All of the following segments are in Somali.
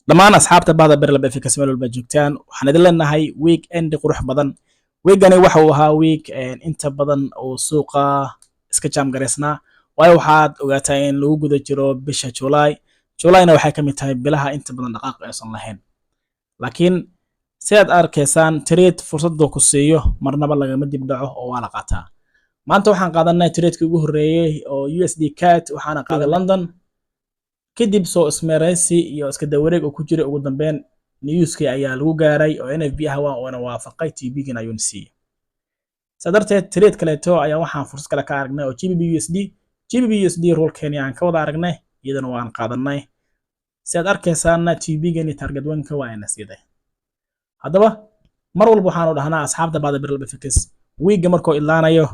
dhammaan asxaabta bahda Berlab FX meel walba joogtaan waxaan idin leenahay weekend qurux badan. weekani waxa uu ahaa week inta badan oo suuqa iska jaam gareysnaa waayo waxaad ogaataa in lagu guda jiro bisha July-na waxay ka mid tahay bilaha inta badan dhaqaaq aysan lahayn, laakiin sidaad arkaysaan trade fursad ku siiyo marnaba lagama dib dhaco oo waa la qaataa. maanta waxaan qaadanay trade-kii ugu horeeyay oo USD CAD waxaana qaaday London kadib soo ismeeraysi iyo iska dawareeg oo ku jira ugu dambeyn newskii ayaa lagu gaaray oo NFB ah waana waafaqay TB-gan ayuu siiyay. sadarteed trade kaleeto ayaa waxaan fursad kale ka aragnay oo GBP USD roll Kenya aan ka wada aragnay iyadana waan qaadanay. sidaad arkaysaana TB-gan target wanka waa ina siiday. haddaba mar walba waxaan u dhahnaa asxaabta baada Berlab FX week markoo ilaanayo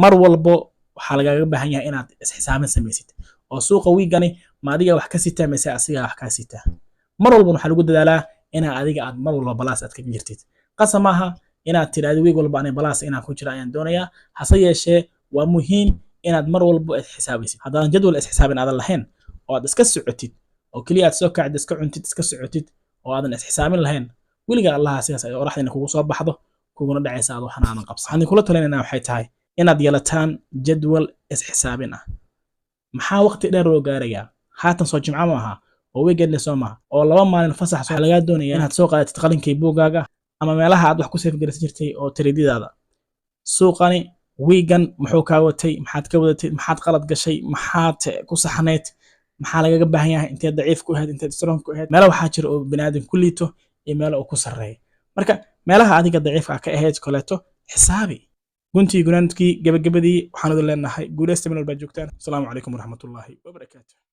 mar walba waxaa lagaaga baahan yahay inaad isxisaabin samaysid oo suuqa weekani ma adiga wax ka sitaa mise asiga wax ka sitaa. mar walba waxa lagu dadaalaa inaad adiga aad mar walba balaas aad ka jirtid. qasam maaha inaad tiraahdo week walba anay balaas inaan ku jira ayaan doonayaa, hase yeeshee waa muhiim inaad mar walba isxisaabisid. haddaan jadwal isxisaabin aadan lahayn oo aad iska socotid oo kaliya aad soo kacid iska cuntid iska socotid oo aadan isxisaabin lahayn weliga allaha sidaas ay oraxdina kugu soo baxdo kuguna dhacaysa aad waxna aadan qabsan. waxaan kula talinaynaa waxay tahay inaad yeelataan jadwal isxisaabin ah. maxaa waqti dheer loo gaarayaa? haatan soo jimco ma aha oo weekend soo ma oo 2 maalin fasax soo laga doonayaa inaad soo qaadatid qalinkay buugaaga ama meelaha aad wax ku save garaysan jirtay oo trade-daada. suuqani weekend muxuu ka watay, maxaad ka wadatay, maxaad qalad gashay, maxaad ku saxnayd, maxaa lagaga baahan yahay, intee daciif ku ahayd, intee strong ku ahayd. meelaha waxaa jira oo bini'aadam ku liito iyo meelaha uu ku sareeyo. marka meelaha adiga daciifka ka ahayd koleeto xisaabi. guntii gunaanadkii gabagabadii waxaan idin leenahay guuleysta meel walba joogtaan. asalaamu calaykum waraxmatullaahi wabarakaatuh.